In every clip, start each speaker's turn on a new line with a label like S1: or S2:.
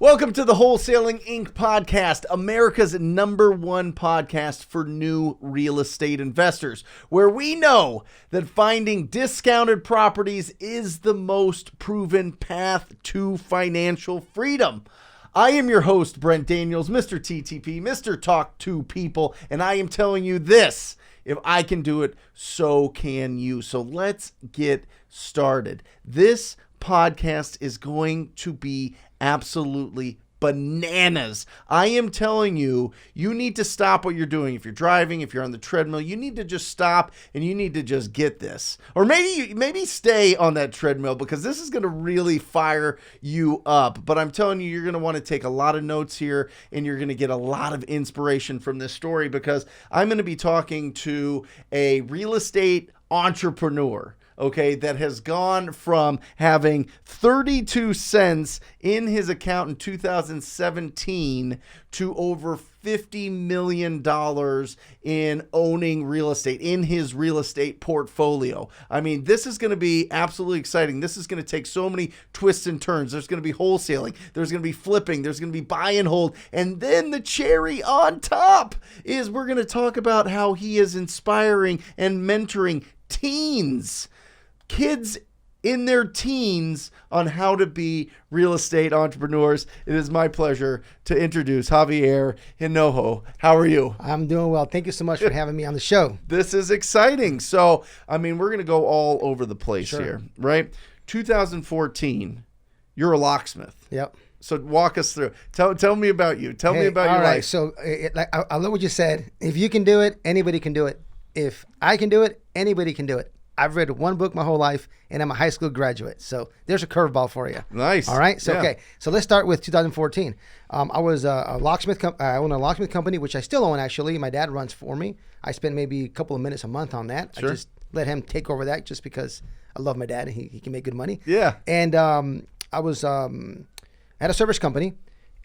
S1: Welcome to the Wholesaling Inc. podcast, America's #1 podcast for new real estate investors, where we know that finding discounted properties is the most proven path to financial freedom. I am your host, Brent Daniels, Mr. TTP, Mr. Talk to People, and I am telling you this: if I can do it, so can you. So let's get started. This podcast is going to be absolutely bananas. I am telling you, you need to stop what you're doing. If you're driving, if you're on the treadmill, you need to just stop and you need to just get this. Or maybe stay on that treadmill, because this is going to really fire you up. But I'm telling you, you're going to want to take a lot of notes here, and you're going to get a lot of inspiration from this story, because I'm going to be talking to a real estate entrepreneur, okay, that has gone from having 32 cents in his account in 2017 to over $50 million in owning real estate in his real estate portfolio. I mean, this is going to be absolutely exciting. This is going to take so many twists and turns. There's going to be wholesaling. There's going to be flipping. There's going to be buy and hold. And then the cherry on top is we're going to talk about how he is inspiring and mentoring teens, kids in their teens, on how to be real estate entrepreneurs. It is my pleasure to introduce Javier Hinojo. How are you?
S2: I'm doing well. Thank you so much for having me on the show.
S1: This is exciting. So, I mean, we're going to go all over the place here, right? 2014, you're a locksmith.
S2: Yep.
S1: So walk us through. Tell me about you. Tell me about your life.
S2: All right. So I love what you said. If you can do it, anybody can do it. If I can do it, anybody can do it. I've read one book my whole life, and I'm a high school graduate. So there's a curveball for you.
S1: Nice.
S2: All right. So,
S1: yeah.
S2: Okay. So let's start with 2014. I was a locksmith. I own a locksmith company, which I still own, actually. My dad runs for me. I spend maybe a couple of minutes a month on that.
S1: Sure.
S2: I just let him take over that, just because I love my dad and he can make good money.
S1: Yeah.
S2: And I was had a service company,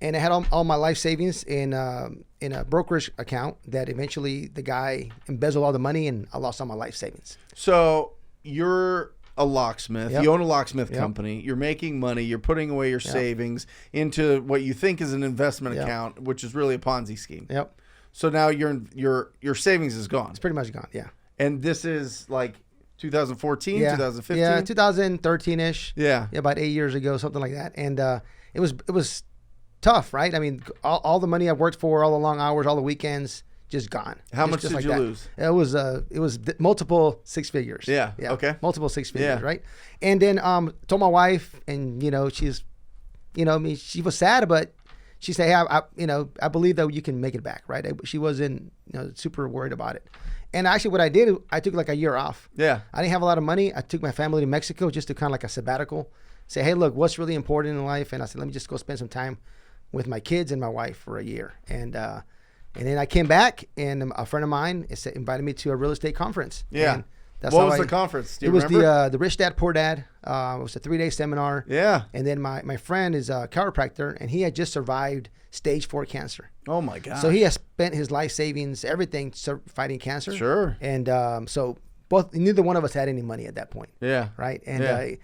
S2: and I had all my life savings in a brokerage account that eventually the guy embezzled all the money, and I lost all my life savings.
S1: So you're a locksmith.
S2: Yep.
S1: You own a locksmith
S2: Yep.
S1: company. You're making money. You're putting away your savings into what you think is an investment account, which is really a Ponzi scheme.
S2: Yep.
S1: So now your savings is gone.
S2: It's pretty much gone. Yeah.
S1: And this is like 2014,
S2: Yeah.
S1: 2015?
S2: Yeah, 2013-ish.
S1: Yeah.
S2: Yeah, about 8 years ago, something like that. And it was tough, right? I mean, all the money I worked for, all the long hours, all the weekends, just gone.
S1: How much
S2: just
S1: did
S2: like
S1: you
S2: that.
S1: lose?
S2: It was multiple six figures.
S1: Yeah. Okay.
S2: Multiple six figures,
S1: Yeah.
S2: right? And then told my wife, and she's, I mean, she was sad, but she said, "Hey, I believe that you can make it back," right? She wasn't super worried about it. And actually, what I did, I took like a year off.
S1: Yeah.
S2: I didn't have a lot of money. I took my family to Mexico just to kind of like a sabbatical. Say, hey, look, what's really important in life? And I said, let me just go spend some time with my kids and my wife for a year. And then I came back, and a friend of mine invited me to a real estate conference.
S1: Yeah.
S2: And that's
S1: what was the conference? Do you remember?
S2: It was the Rich Dad Poor Dad. It was a 3-day seminar.
S1: Yeah.
S2: And then my friend is a chiropractor, and he had just survived stage 4 cancer.
S1: Oh my God.
S2: So he has spent his life savings, everything, fighting cancer.
S1: Sure.
S2: And so neither one of us had any money at that point.
S1: Yeah.
S2: Right. And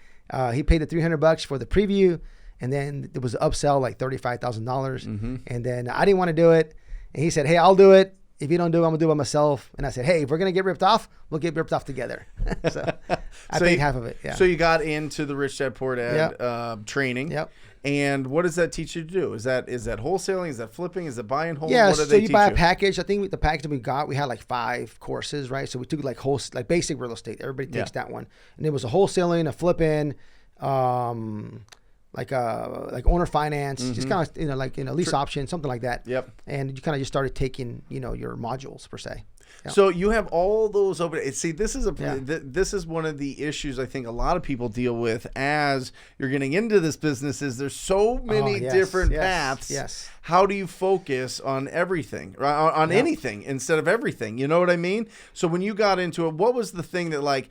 S2: he paid the $300 for the preview, and then there was an upsell like $35,000.
S1: Mm-hmm.
S2: And then I didn't want to do it, and he said, "Hey, I'll do it. If you don't do it, I'm gonna do it by myself." And I said, "Hey, if we're gonna get ripped off, we'll get ripped off together." So I paid half of it. Yeah.
S1: So you got into the Rich Dad Poor Dad training.
S2: Yep.
S1: And what does that teach you to do? Is that wholesaling? Is that flipping? Is that buy and hold?
S2: Yeah,
S1: What do
S2: so
S1: they
S2: you
S1: teach
S2: buy a
S1: you?
S2: package. I think with the package that we got, we had like 5 courses, right? So we took like basic real estate. Everybody takes that one, and it was a wholesaling, a flipping, like owner finance, just kind of lease option, something like that.
S1: Yep.
S2: And you kind of just started taking your modules per se. Yeah.
S1: So you have all those open. See, this is one of the issues I think a lot of people deal with as you're getting into this business. Is there's so many different paths.
S2: Yes.
S1: How do you focus on everything, on anything instead of everything? You know what I mean? So when you got into it, what was the thing that like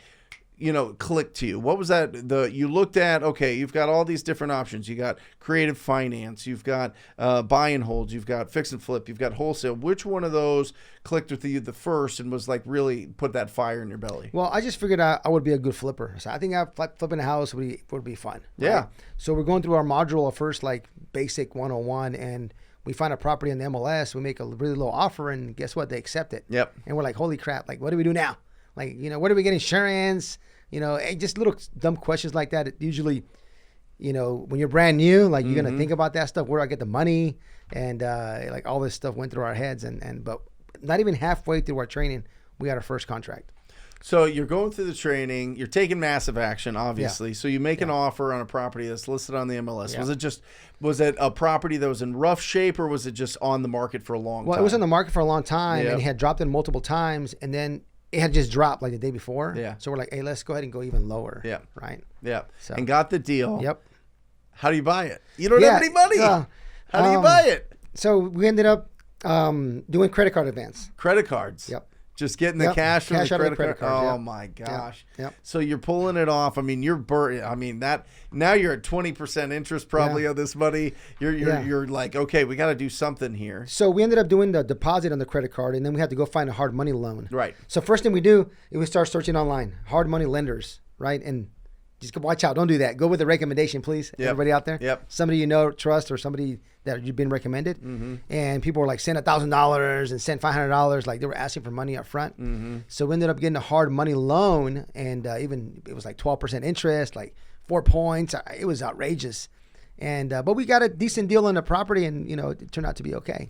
S1: clicked to you? What was that? You looked at, okay, you've got all these different options. You got creative finance, you've got buy and holds, you've got fix and flip, you've got wholesale. Which one of those clicked with you the first and was like really put that fire in your belly?
S2: Well, I just figured I would be a good flipper. So I think flipping a house would be fun.
S1: Yeah.
S2: Right? So we're going through our module of first, like basic 101, and we find a property in the MLS. We make a really low offer, and guess what? They accept it.
S1: Yep.
S2: And we're like, holy crap! Like, what do we do now? Like, where do we get insurance? Just little dumb questions like that. It usually, when you're brand new, like you're gonna think about that stuff. Where do I get the money? And like all this stuff went through our heads, but not even halfway through our training, we got our first contract.
S1: So you're going through the training, you're taking massive action, obviously.
S2: Yeah.
S1: So you make an offer on a property that's listed on the MLS.
S2: Yeah.
S1: Was it a property that was in rough shape, or was it just on the market for a long time?
S2: Well, it was on the market for a long time,
S1: Yep.
S2: and it had dropped in multiple times, and then it had just dropped like the day before.
S1: Yeah.
S2: So we're like, hey, let's go ahead and go even lower.
S1: Yeah.
S2: Right.
S1: Yeah.
S2: So-
S1: And got the deal.
S2: Yep.
S1: How do you buy it? You don't have any money. How do you buy it?
S2: So we ended up doing credit card advance.
S1: Credit cards.
S2: Yep.
S1: Just getting the
S2: Yep.
S1: cash from
S2: Cash
S1: the
S2: out of the
S1: credit
S2: credit
S1: card.
S2: cards,
S1: Oh
S2: yep.
S1: my gosh.
S2: Yep.
S1: So you're pulling it off. I mean, now you're at 20% interest probably on this money. You're like, okay, we got to do something here.
S2: So we ended up doing the deposit on the credit card, and then we had to go find a hard money loan.
S1: Right.
S2: So first thing we do is we start searching online, hard money lenders, right? And just watch out. Don't do that. Go with a recommendation, please.
S1: Yep.
S2: Everybody out there.
S1: Yep.
S2: Somebody trust, or somebody that you've been recommended.
S1: Mm-hmm.
S2: And people were like, send $1,000 and send $500. Like they were asking for money up front.
S1: Mm-hmm.
S2: So we ended up getting a hard money loan, and even it was like 12% interest, like 4 points. It was outrageous. And but we got a decent deal on the property, and it turned out to be okay.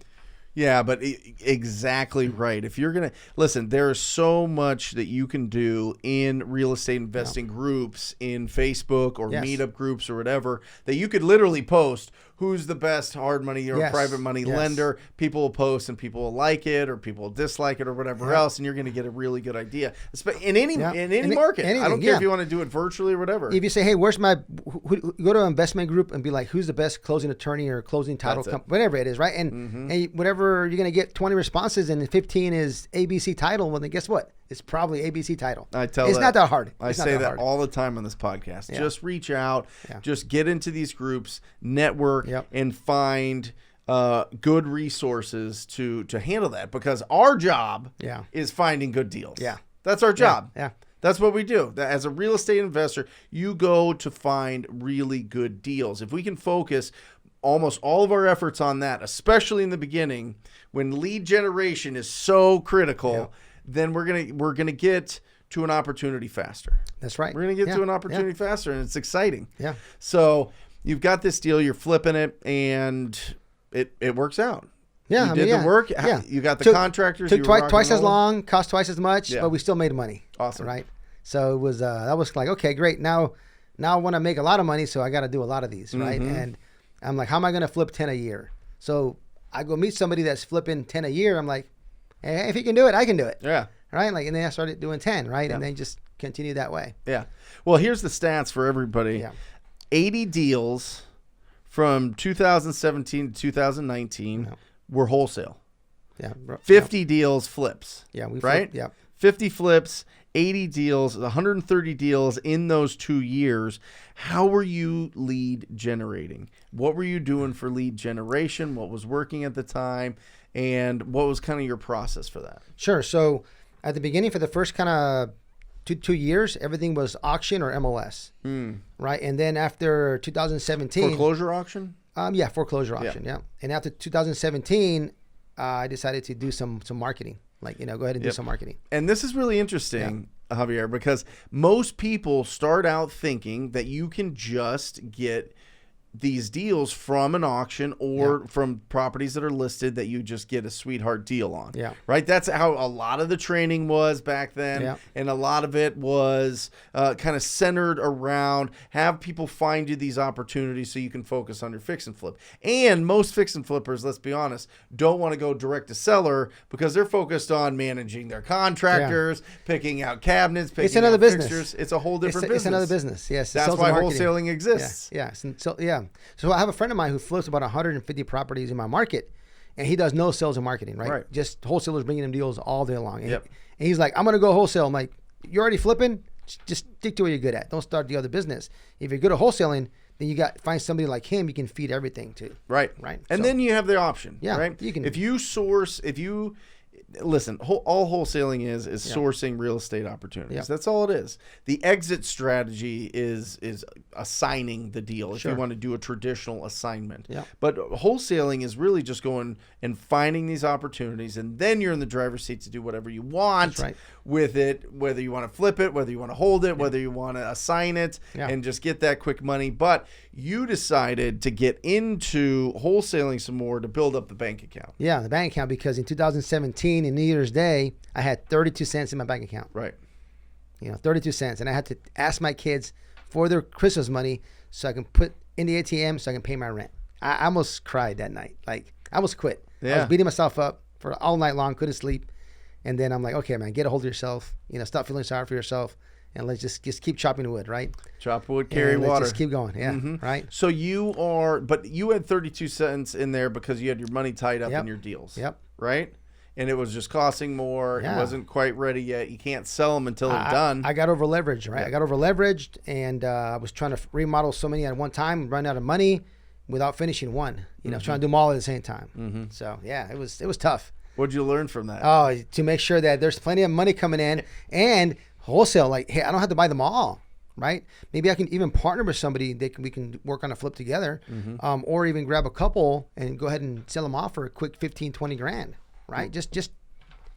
S1: Yeah, but exactly right. If you're going to listen, there is so much that you can do in real estate investing groups, in Facebook or
S2: Yes.
S1: meetup groups or whatever, that you could literally post who's the best hard money or
S2: Yes.
S1: private money
S2: Yes.
S1: lender. People will post and people will like it or people will dislike it or whatever else, and you're going to get a really good idea. In any market. I don't care if you want to do it virtually or whatever.
S2: If you say, hey, where's my go to an investment group and be like, who's the best closing attorney or closing title company, whatever it is, right? And whatever, you're going to get 20 responses, and 15 is ABC title. Well, then guess what? It's probably ABC title. It's not that hard.
S1: I say that all the time on this podcast.
S2: Yeah.
S1: Just reach out.
S2: Yeah.
S1: Just get into these groups, network,
S2: Yep.
S1: and find good resources to handle that. Because our job is finding good deals.
S2: Yeah.
S1: That's our job.
S2: Yeah.
S1: That's what we do. As a real estate investor, you go to find really good deals. If we can focus almost all of our efforts on that, especially in the beginning, when lead generation is so critical, then we're gonna get to an opportunity faster.
S2: That's right.
S1: We're gonna get to an opportunity faster, and it's exciting.
S2: Yeah.
S1: So you've got this deal, you're flipping it, and it works out.
S2: Yeah.
S1: You did the work.
S2: Yeah.
S1: You got the contractors.
S2: Took
S1: you were
S2: twice as
S1: rocking all
S2: long, cost twice as much,
S1: Yeah.
S2: but we still made money.
S1: Awesome.
S2: Right. So it was that was like, okay, great. Now I want to make a lot of money, so I got to do a lot of these, right? And I'm like, how am I going to flip 10 a year? So I go meet somebody that's flipping 10 a year. I'm like, hey, if he can do it, I can do it.
S1: Yeah.
S2: Right. Like, and then I started doing 10, right?
S1: Yeah.
S2: And then just continue that way.
S1: Yeah. Well, here's the stats for everybody.
S2: Yeah.
S1: 80 deals from 2017 to 2019 were wholesale.
S2: Yeah.
S1: 50 deals flips.
S2: Yeah. We
S1: right?
S2: Yeah.
S1: 50 flips, 80 deals, 130 deals in those 2 years. How were you lead generating? What were you doing for lead generation? What was working at the time? And what was kind of your process for that?
S2: Sure. So at the beginning, for the first kind of two years, everything was auction or MLS. Right. And then after 2017.
S1: Foreclosure auction?
S2: Foreclosure auction. Yeah. And after 2017, I decided to do some marketing. Like, go ahead and do some marketing.
S1: And this is really interesting, Javier, because most people start out thinking that you can just get these deals from an auction or from properties that are listed that you just get a sweetheart deal on.
S2: Yeah.
S1: Right? That's how a lot of the training was back then.
S2: Yeah.
S1: And a lot of it was kind of centered around have people find you these opportunities so you can focus on your fix and flip. And most fix and flippers, let's be honest, don't want to go direct to seller because they're focused on managing their contractors, picking out cabinets, picking out fixtures. It's a whole different business.
S2: It's another business. Yes.
S1: That's why wholesaling exists.
S2: Yeah. So I have a friend of mine who flips about 150 properties in my market, and he does no sales and marketing, right? Just wholesalers bringing him deals all day long. And, and he's like, I'm going to go wholesale. I'm like, you're already flipping? Just stick to what you're good at. Don't start the other business. If you're good at wholesaling, then you got find somebody like him you can feed everything to.
S1: Right. And then you have the option.
S2: Yeah,
S1: right.
S2: You can.
S1: If you listen, all wholesaling is sourcing real estate opportunities.
S2: Yep.
S1: That's all it is. The exit strategy is assigning the deal if you want to do a traditional assignment.
S2: Yep.
S1: But wholesaling is really just going and finding these opportunities, and then you're in the driver's seat to do whatever you want with it, whether you want to flip it, whether you want to hold it, whether you want to assign it, and just get that quick money. But you decided to get into wholesaling some more to build up the bank account.
S2: Yeah, the bank account, because in 2017, in New Year's Day, I had 32 cents in my bank account.
S1: Right.
S2: 32 cents. And I had to ask my kids for their Christmas money so I can put in the ATM so I can pay my rent. I almost cried that night. Like, I almost quit. I was beating myself up for all night long, couldn't sleep. And then I'm like, okay, man, get a hold of yourself. Stop feeling sorry for yourself. And let's just keep chopping wood, right?
S1: Chop wood, carry water.
S2: Let's just keep going, right?
S1: So but you had 32 cents in there because you had your money tied up in your deals.
S2: Yep.
S1: Right? And it was just costing more. It wasn't quite ready yet. You can't sell them until they're done.
S2: I got over leveraged, right? I got over leveraged, and I was trying to remodel so many at one time, run out of money without finishing one. Trying to do them all at the same time. So yeah, it was tough.
S1: What'd you learn from that?
S2: Oh, to make sure that there's plenty of money coming in and wholesale. Like, hey, I don't have to buy them all, right? Maybe I can even partner with somebody. We can work on a flip together, or even grab a couple and go ahead and sell them off for a quick 15, 20 grand, right?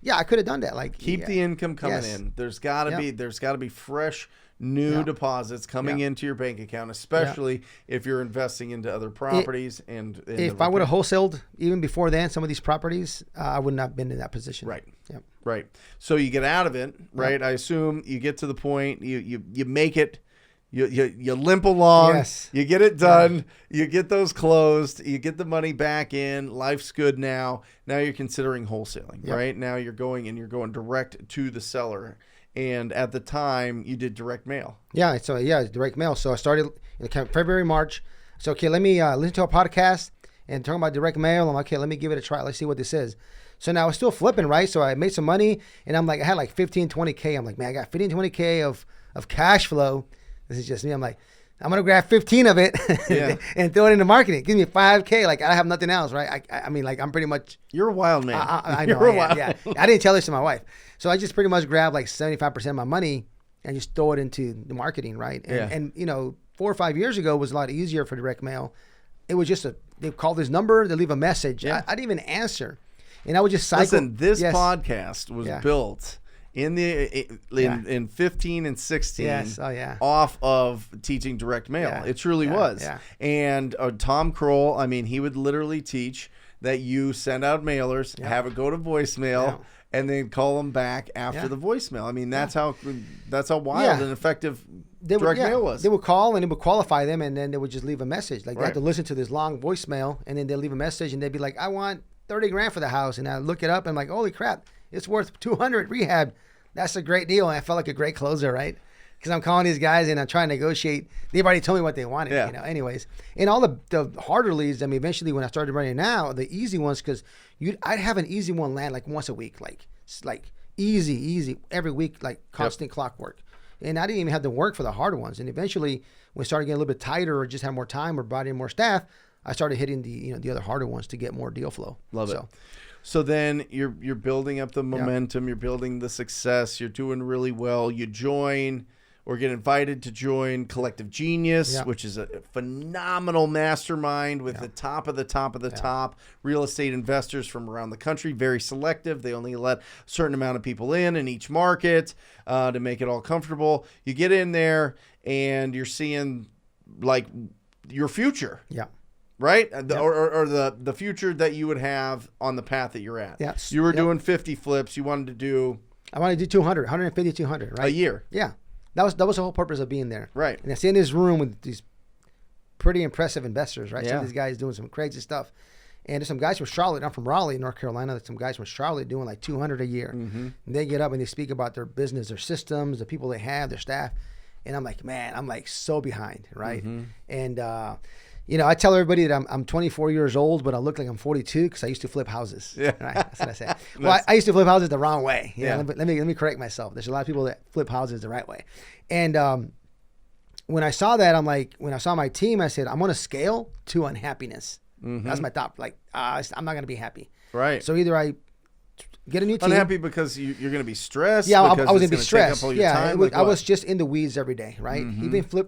S2: I could have done that. Like,
S1: keep the income coming in. There's gotta be fresh new deposits coming into your bank account, especially if you're investing into other properties. If
S2: I would have wholesaled even before then, some of these properties, I would not have been in that position.
S1: Right.
S2: Yep.
S1: Right. So you get out of it, right? Yep. I assume you get to the point, you make it, you limp along, you get it done, you get those closed, you get the money back in, life's good now. Now you're considering wholesaling, right? Now you're going direct to the seller. And at the time, you did direct mail. Yeah,
S2: so direct mail. So I started in February, March. So, okay, let me listen to a podcast and talking about direct mail. I'm like, okay, let me give it a try. Let's see what this is. So now I was still flipping, right? So I made some money, and I'm like, I had like 15, 20K. I'm like, man, I got 15, 20K of cash flow. This is just me. I'm like, I'm going to grab 15 of it and throw it into marketing. Give me 5K. Like, I have nothing else, right? I mean, like, I'm pretty much.
S1: You're a wild man.
S2: I know. I didn't tell this to my wife. So I just pretty much grabbed like 75% of my money and just throw it into the marketing, right? And 4 or 5 years ago was a lot easier for direct mail. It was just they call this number, they leave a message. I didn't even answer. And I would just cycle.
S1: Listen, this podcast was built in 15 and 16 off of teaching direct mail. It truly was. Yeah. And Tom Kroll, I mean, he would literally teach that you send out mailers, have it go to voicemail, and then call them back after the voicemail. I mean, that's how wild and effective direct mail was.
S2: They would call and it would qualify them, and then they would just leave a message. Like, they had to listen to this long voicemail, and then they'd leave a message, and they'd be like, I want 30 grand for the house. And I look it up, and I'm like, holy crap, it's worth 200 rehab. That's a great deal. And I felt like a great closer, right? Because I'm calling these guys and I'm trying to negotiate. They've already told me what they wanted, anyways. And all the harder leads, I mean, eventually when I started running now, the easy ones, because I'd have an easy one land like once a week, like easy, every week, like constant clockwork. And I didn't even have to work for the harder ones. And eventually when we started getting a little bit tighter or just had more time or brought in more staff, I started hitting the other harder ones to get more deal flow.
S1: Love it. So then you're building up the momentum, you're building the success, you're doing really well. You join or get invited to join Collective Genius, which is a phenomenal mastermind with the top of the top real estate investors from around the country. Very selective. They only let a certain amount of people in each market to make it all comfortable. You get in there and you're seeing like your future. Yeah. Right? Or the future that you would have on the path that you're at. Yes. You were doing 50 flips. You wanted to do...
S2: I wanted to do 200, 150, 200, right?
S1: A year.
S2: Yeah. That was the whole purpose of being there.
S1: Right.
S2: And I sit in this room with these pretty impressive investors, right? Some of these guys doing some crazy stuff. And there's some guys from Charlotte. I'm from Raleigh, North Carolina. There's some guys from Charlotte doing like 200 a year. Mm-hmm. And they get up and they speak about their business, their systems, the people they have, their staff. And I'm like, man, I'm like so behind, right? Mm-hmm. And... You know, I tell everybody that I'm 24 years old, but I look like I'm 42 because I used to flip houses.
S1: Yeah.
S2: Right? That's what I say. Well, I used to flip houses the wrong way. You know,
S1: Yeah.
S2: let me correct myself. There's a lot of people that flip houses the right way. And when I saw that, I'm like, when I saw my team, I said, I'm on a scale to unhappiness. That's my top. Like, I'm not going to be happy.
S1: Right.
S2: So either I get a new team.
S1: Unhappy because you're going to be stressed.
S2: Yeah, I
S1: because
S2: was
S1: it's
S2: gonna be
S1: gonna take
S2: stressed.
S1: up all your
S2: Yeah,
S1: time?
S2: I
S1: Like
S2: was
S1: what?
S2: just in the weeds every day, right?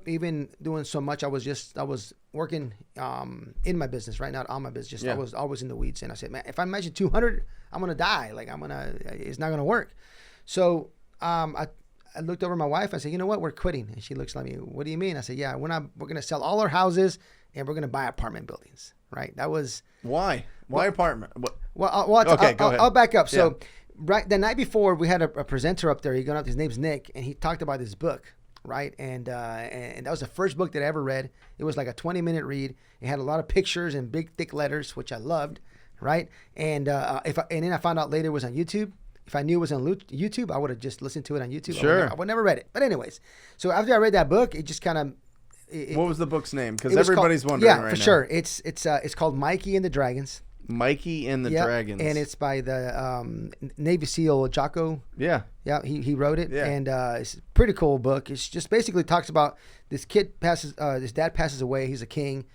S2: Even doing so much, I was working in my business, right? Not on my business.
S1: Yeah.
S2: I was always in the weeds, and I said, man, if I measure 200, I'm gonna die. Like it's not gonna work. So I looked over at my wife. I said, you know what? We're quitting. And she looks at me. What do you mean? I said, yeah, we're gonna sell all our houses and we're gonna buy apartment buildings. Right? That was
S1: Why? Why apartment? What?
S2: okay.
S1: Go ahead.
S2: I'll back up. So. Right, the night before, we had a presenter up there. He got up. His name's Nick, and he talked about this book, right? And that was the first book that I ever read. It was like a 20-minute read. It had a lot of pictures and big, thick letters, which I loved, right? And then I found out later it was on YouTube. If I knew it was on YouTube, I would have just listened to it on YouTube.
S1: Sure.
S2: I would never read it. But anyways, so after I read that book, it just kind of.
S1: What was the book's name? Because everybody's wondering right now.
S2: Yeah, for sure. It's called Mikey and the Dragons.
S1: Mikey and the Dragons.
S2: And it's by the Navy SEAL Jocko.
S1: Yeah.
S2: Yeah, he wrote it.
S1: Yeah.
S2: And it's a pretty cool book. It's just basically talks about this kid his dad passes away. He's a king.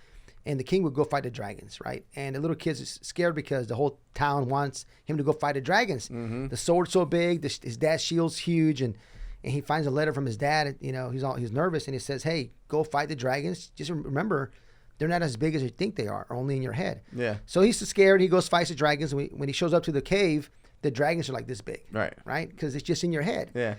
S2: And the king would go fight the dragons, right? And the little kid's scared because the whole town wants him to go fight the dragons. The sword's so big, his dad's shield's huge, and he finds a letter from his dad. You know, he's nervous, and he says, hey, go fight the dragons. Just remember, they're not as big as you think they are, only in your head. Yeah. So he's scared. He goes fights the dragons. When he shows up to the cave, the dragons are like this big. Right. Right? Because it's just in your head. Yeah.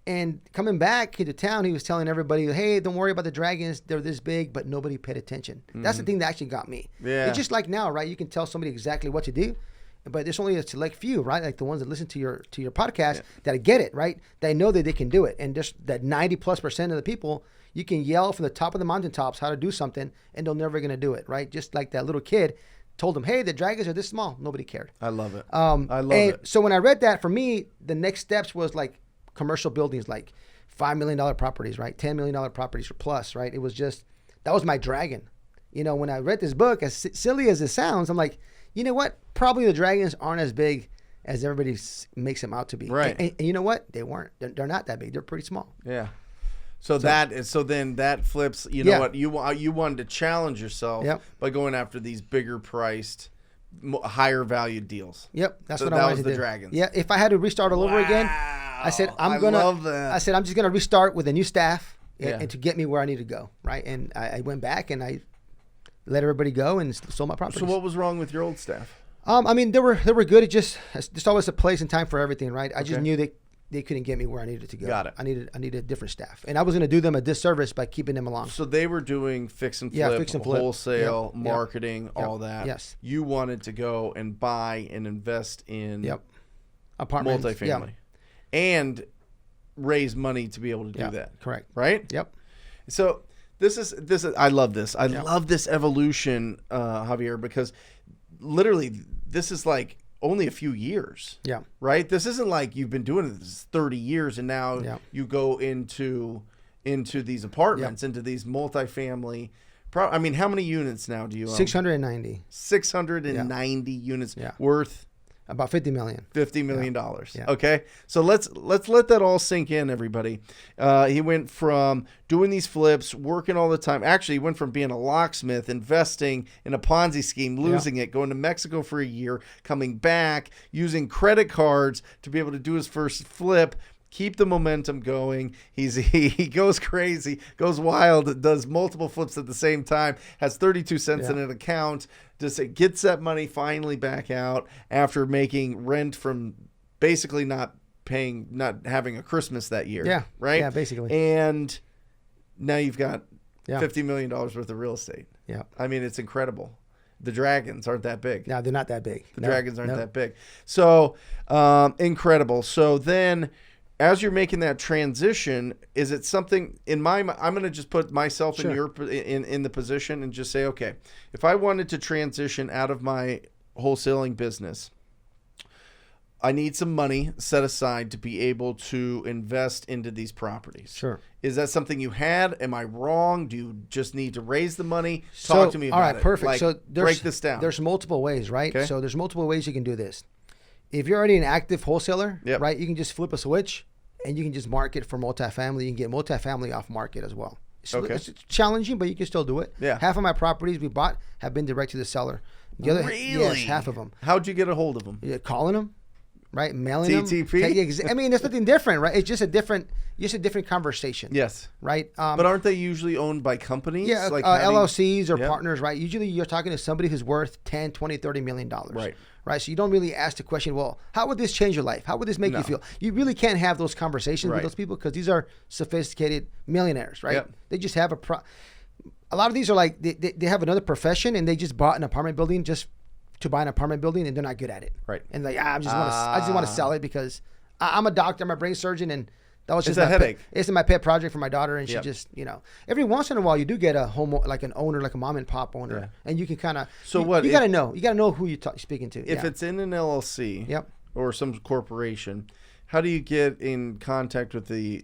S2: And coming back into town, he was telling everybody, hey, don't worry about the dragons. They're this big, but nobody paid attention. That's the thing that actually got me. Yeah. It's just like now, right? You can tell somebody exactly what to do, but there's only a select few, right? Like the ones that listen to your podcast that get it, right? They know that they can do it. And just that 90+% of the people, you can yell from the top of the mountaintops how to do something, and they're never going to do it, right? Just like that little kid told them, hey, the dragons are this small. Nobody cared.
S1: I love it. I love it.
S2: So when I read that, for me, the next steps was like commercial buildings, like $5 million properties, right? $10 million properties or plus, right? It was just, that was my dragon. You know, when I read this book, as silly as it sounds, I'm like, you know what? Probably the dragons aren't as big as everybody makes them out to be. Right. And you know what? They weren't. They're not that big. They're pretty small.
S1: Yeah. So then that flips. You know what? You wanted to challenge yourself by going after these bigger priced, higher valued deals.
S2: Yep, that's what I wanted to do.
S1: That was the Dragons.
S2: Yeah, if I had to restart all over again, I said I'm just gonna restart with a new staff and to get me where I need to go. Right, and I went back and I let everybody go and sold my properties.
S1: So what was wrong with your old staff?
S2: I mean, they were good. There's always a place and time for everything, right? I just knew that they couldn't get me where I needed to go. Got it. I needed different staff, and I was going to do them a disservice by keeping them along.
S1: So they were doing fix and flip, wholesale, marketing, all that.
S2: Yes.
S1: You wanted to go and buy and invest in
S2: apartments,
S1: multifamily, and raise money to be able to do that.
S2: Correct.
S1: Right. Yep. So this is I love this. I love this evolution, Javier, because literally this is like only a few years. Yeah. Right? This isn't like you've been doing this 30 years and now you go into these apartments, into these multifamily. I mean, how many units now do you own?
S2: 690.
S1: 690 units worth
S2: about $50 million.
S1: $50 million. Yeah. Okay. So let's let that all sink in, everybody. He went from doing these flips, working all the time. Actually, he went from being a locksmith, investing in a Ponzi scheme, losing it, going to Mexico for a year, coming back, using credit cards to be able to do his first flip, keep the momentum going. He goes crazy, goes wild, does multiple flips at the same time, has 32 cents in an account, just gets that money finally back out after making rent from basically not having a Christmas that year. Yeah. Right?
S2: Yeah, basically.
S1: And now you've got $50 million worth of real estate. Yeah. I mean, it's incredible. The Dragons aren't that big.
S2: No, they're not that big.
S1: The Dragons aren't that big. So incredible. So then, as you're making that transition, is it something in my mind? I'm going to just put myself in your in the position and just say, okay, if I wanted to transition out of my wholesaling business, I need some money set aside to be able to invest into these properties.
S2: Sure.
S1: Is that something you had? Am I wrong? Do you just need to raise the money? Talk to me about it.
S2: All right, perfect.
S1: Like,
S2: so
S1: break this down.
S2: There's multiple ways, right?
S1: Okay.
S2: So there's multiple ways you can do this. If you're already an active wholesaler,
S1: Yep.
S2: right, you can just flip a switch and you can just market for multifamily. You can get multifamily off market as well. It's challenging, but you can still do it.
S1: Yeah.
S2: Half of my properties we bought have been direct to the seller. The other,
S1: Really?
S2: Yes, half of them.
S1: How'd you get a hold of them?
S2: Yeah, calling them, right? Mailing
S1: TTP?
S2: them. I mean, there's nothing different, right? It's just a different conversation.
S1: Yes.
S2: Right?
S1: But aren't they usually owned by companies?
S2: Yeah,
S1: like
S2: LLCs or
S1: Yep.
S2: partners, right? Usually you're talking to somebody who's worth 10, 20, 30 million dollars.
S1: Right.
S2: Right. So you don't really ask the question, well, how would this change your life? How would this make you feel? You really can't have those conversations with those people because these are sophisticated millionaires, right?
S1: Yep.
S2: They just have a lot of these are like they have another profession and they just bought an apartment building just to buy an apartment building and they're not good at it.
S1: Right.
S2: And like, I just want to sell it because I'm a doctor, I'm a brain surgeon, and that was just
S1: It's a headache.
S2: It's my pet project for my daughter, and she
S1: Yep.
S2: just, every once in a while you do get a like an owner, like a mom and pop owner, and you can kind of.
S1: So
S2: you,
S1: what?
S2: You got to know. You got to know who you're speaking to.
S1: If it's in an LLC,
S2: Yep.
S1: or some corporation, how do you get in contact with the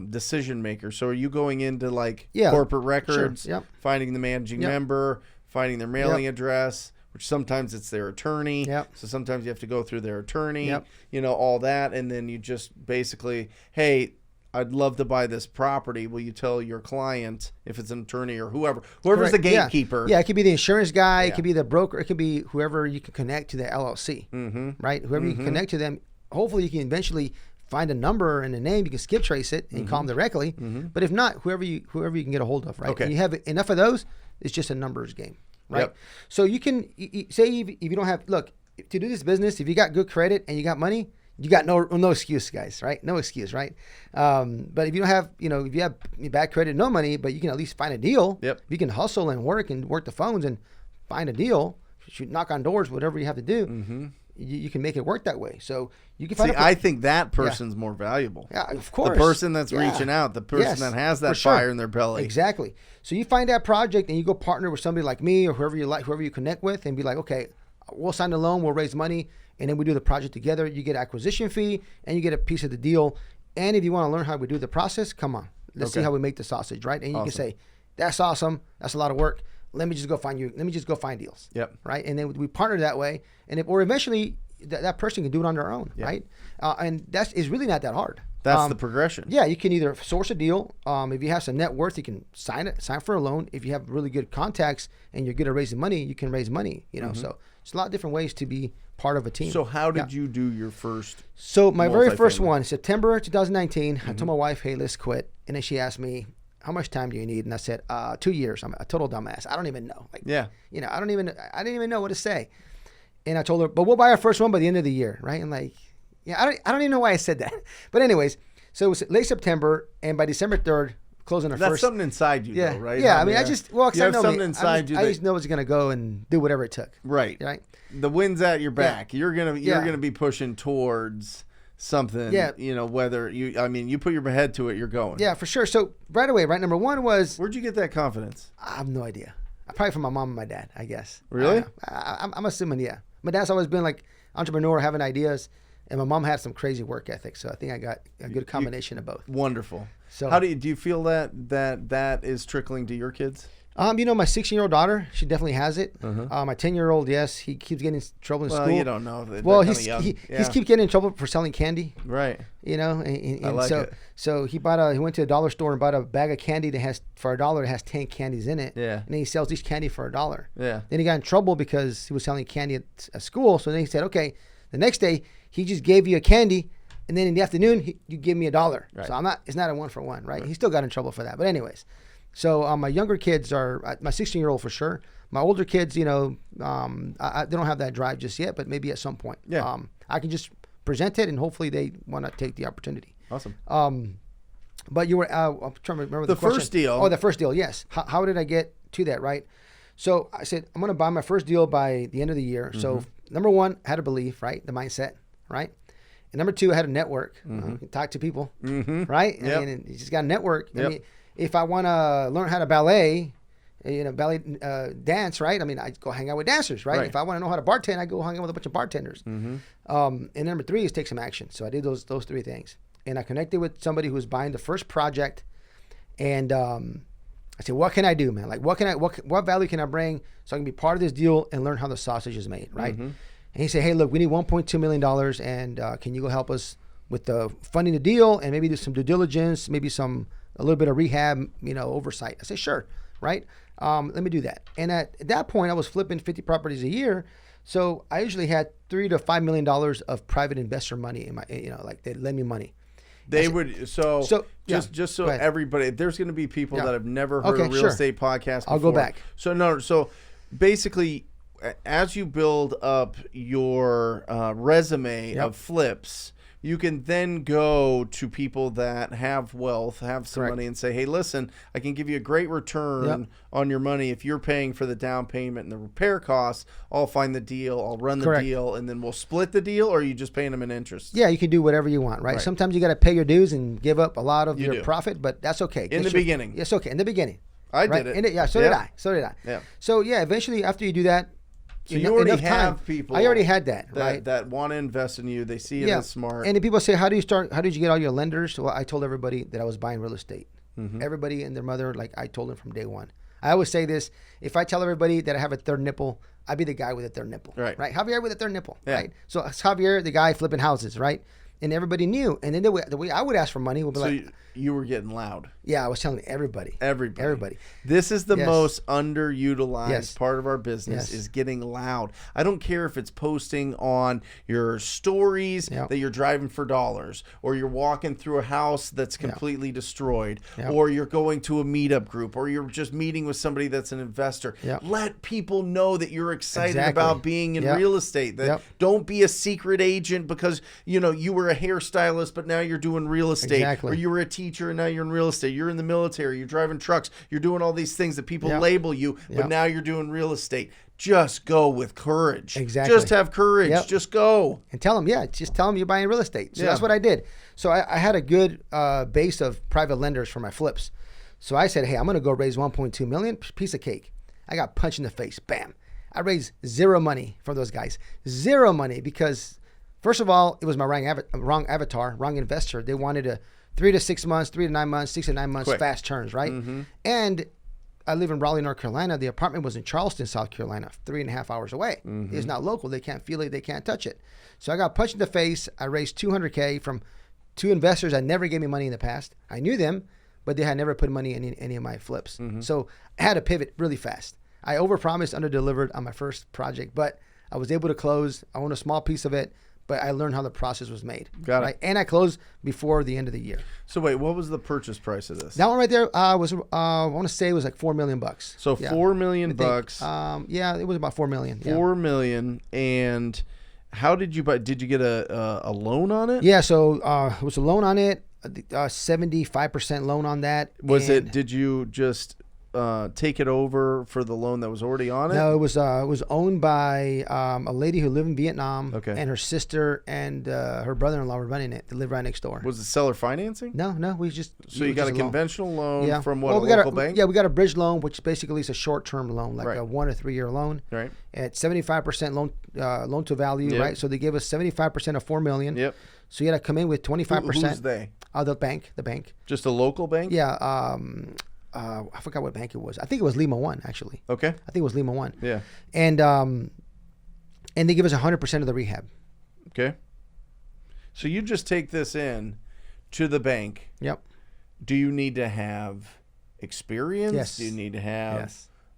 S1: decision maker? So are you going into like corporate records,
S2: Sure. Yep.
S1: finding the managing member, finding their mailing address, which sometimes it's their attorney.
S2: Yep.
S1: So sometimes you have to go through their attorney,
S2: Yep.
S1: All that. And then you just basically, hey, I'd love to buy this property. Will you tell your client, if it's an attorney or whoever's
S2: Correct.
S1: the gatekeeper?
S2: Yeah, it could be the insurance guy.
S1: Yeah.
S2: It could be the broker. It could be whoever you can connect to the LLC, right? Whoever you can connect to them. Hopefully you can eventually find a number and a name. You can skip trace it and call them directly. But if not, whoever you can get a hold of, right?
S1: Okay.
S2: And you have enough of those, it's just a numbers game, right?
S1: Yep.
S2: So you can say if you don't have, look, to do this business, if you got good credit and you got money, you got no excuse, guys, right? No excuse, right? But if you don't have, if you have bad credit, no money, but you can at least find a deal.
S1: Yep.
S2: You can hustle and work the phones and find a deal. Shoot, knock on doors, whatever you have to do. You can make it work that way. So you can find.
S1: I think that person's more valuable.
S2: Yeah, of course.
S1: The person that's reaching out, the person that has that fire in their belly.
S2: Exactly. So you find that project and you go partner with somebody like me or whoever you connect with, and be like, okay, we'll sign the loan, we'll raise money, and then we do the project together. You get acquisition fee and you get a piece of the deal. And if you want to learn how we do the process, come on, let's see how we make the sausage, right? And you can say, that's awesome, that's a lot of work. Let me just go find deals.
S1: Yep.
S2: Right. And then we partner that way. And or eventually that person can do it on their own. Yep. Right. And is really not that hard.
S1: That's the progression.
S2: Yeah. You can either source a deal. If you have some net worth, you can sign for a loan. If you have really good contacts and you're good at raising money, you can raise money, so it's a lot of different ways to be part of a team.
S1: So how did you do your first?
S2: So my very first one, September 2019, I told my wife, hey, let's quit. And then she asked me, how much time do you need? And I said, 2 years. I'm a total dumbass. I don't even know. I didn't even know what to say. And I told her, but we'll buy our first one by the end of the year. Right. And I don't even know why I said that. But anyways, so it was late September, and by December 3rd, closing our
S1: That's
S2: first.
S1: something inside you, though, right?
S2: Yeah. I mean, I just, well,
S1: you have something inside you.
S2: I just know it's going to go and do whatever it took.
S1: Right.
S2: Right.
S1: The wind's at your back. Yeah. You're gonna be pushing towards something. Yeah. Whether you put your head to it, you're going.
S2: Yeah, for sure. So right away, right, number one was.
S1: Where'd you get that confidence?
S2: I have no idea. Probably from my mom and my dad, I guess.
S1: Really?
S2: I'm assuming, yeah. My dad's always been like entrepreneur, having ideas, and my mom had some crazy work ethic. So I think I got a good combination of both.
S1: Wonderful. So
S2: how
S1: do you feel that is trickling to your kids?
S2: My 16-year-old daughter, she definitely has it. My 10-year-old, yes, he keeps getting in trouble in school.
S1: Well, you don't know.
S2: Well, he keeps getting in trouble for selling candy.
S1: Right.
S2: And
S1: I like it.
S2: So he went to a dollar store and bought a bag of candy that has for $1 that has 10 candies in it.
S1: Yeah.
S2: And then he sells each candy for $1.
S1: Yeah.
S2: Then he got in trouble because he was selling candy at school. So then he said, okay, the next day he just gave you a candy, and then in the afternoon you give me $1.
S1: Right.
S2: So it's not a 1-for-1, right? He still got in trouble for that. But anyways. So my younger kids are my 16-year-old for sure. My older kids, they don't have that drive just yet, but maybe at some point.
S1: Yeah.
S2: I can just present it, and hopefully they want to take the opportunity.
S1: Awesome.
S2: But you were I'm trying to remember the question.
S1: First deal.
S2: Oh, the first deal. Yes. How did I get to that? Right. So I said I'm going to buy my first deal by the end of the year. So number one, I had a belief, right? The mindset, right? And number two, I had a network. Talk to people, right?
S1: Yep.
S2: And you just got a network.
S1: Yep.
S2: I mean, if I want to learn how to ballet, ballet dance, right? I mean, I go hang out with dancers, right?
S1: Right.
S2: If I want to know how to bartend, I go hang out with a bunch of bartenders. And number 3 is take some action. So I did those 3 things, and I connected with somebody who was buying the first project, and I said, what can I do, man? Like, what value can I bring so I can be part of this deal and learn how the sausage is made, right? And he said, hey, look, we need $1.2 million, and can you go help us with the funding the deal and maybe do some due diligence, maybe a little bit of rehab, oversight. I said, sure, right? Let me do that. And at that point, I was flipping 50 properties a year. So I usually had $3 to $5 million of private investor money in my, like they'd lend me money.
S1: Just so everybody, there's going to be people that have never heard a real estate podcast before.
S2: I'll go back.
S1: So basically, as you build up your resume of flips, you can then go to people that have wealth, have some money, and say, hey, listen, I can give you a great return on your money if you're paying for the down payment and the repair costs. I'll find the deal, I'll run the deal, and then we'll split the deal, or are you just paying them in interest?
S2: Yeah, you can do whatever you want, right? Sometimes you got to pay your dues and give up a lot of your profit, but that's okay.
S1: In the beginning.
S2: It's okay. In the beginning.
S1: I did it.
S2: So did I. Yeah. So, eventually, after you do that,
S1: so you already have people.
S2: I already had that, right?
S1: That want to invest in you. They see it as smart.
S2: And then people say, how did you get all your lenders? Well, I told everybody that I was buying real estate. Everybody and their mother, I told them from day one. I always say this: if I tell everybody that I have a third nipple, I'd be the guy with a third nipple, right? Javier with a third nipple, right? So it's Javier, the guy flipping houses, right? And everybody knew. And then the way I would ask for money would be
S1: so you were getting loud.
S2: Yeah, I was telling everybody.
S1: This is the most underutilized part of our business is getting loud. I don't care if it's posting on your stories that you're driving for dollars, or you're walking through a house that's completely destroyed, or you're going to a meetup group, or you're just meeting with somebody that's an investor. Let people know that you're excited about being in real estate. That don't be a secret agent because you were a hairstylist but now you're doing real estate, or you were a teacher and now you're in real estate. You're in the military, you're driving trucks, you're doing all these things that people label you, but now you're doing real estate. Just go with courage. Just have courage. Just go.
S2: And tell them, just tell them you're buying real estate. So that's what I did. So I had a good base of private lenders for my flips. So I said, hey, I'm going to go raise 1.2 million, piece of cake. I got punched in the face. Bam. I raised zero money from those guys. Zero money because, first of all, it was my wrong avatar, wrong investor. They wanted a 3 to 6 months, 3 to 9 months, 6 to 9 months, fast turns, right? And I live in Raleigh, North Carolina. The apartment was in Charleston, South Carolina, 3.5 hours away. It's not local. They can't feel it. They can't touch it. So I got punched in the face. I raised $200K from 2 investors that never gave me money in the past. I knew them, but they had never put money in any of my flips. So I had to pivot really fast. I overpromised, underdelivered on my first project, but I was able to close. I own a small piece of it, but I learned how the process was made.
S1: Got it.
S2: And I closed before the end of the year.
S1: So wait, what was the purchase price of this?
S2: That one right there was I want to say it was like $4 million.
S1: So $4 million bucks.
S2: It was about $4 million.
S1: $4 million. And how did you buy? Did you get a loan on it?
S2: Yeah. So it was a loan on it. 75% loan on that.
S1: Did you just take it over for the loan that was already on it?
S2: No, it was owned by a lady who lived in Vietnam, and her sister and her brother-in-law were running it. They live right next door.
S1: Was it seller financing?
S2: No, we just.
S1: So you got a conventional loan from what, a local bank?
S2: Yeah, we got a bridge loan, which basically is a short-term loan, like a 1 or 3 year loan.
S1: Right.
S2: At 75% loan to value, right? So they gave us 75% of $4 million.
S1: Yep.
S2: So you got to come in with 25%.
S1: Who's they?
S2: The bank.
S1: Just a local bank?
S2: Yeah. I forgot what bank it was. I think it was Lima One, actually.
S1: Okay.
S2: I think it was Lima One.
S1: Yeah.
S2: And they give us 100% of the rehab.
S1: Okay. So you just take this in to the bank.
S2: Yep.
S1: Do you need to have experience?
S2: Yes.
S1: Do you need to have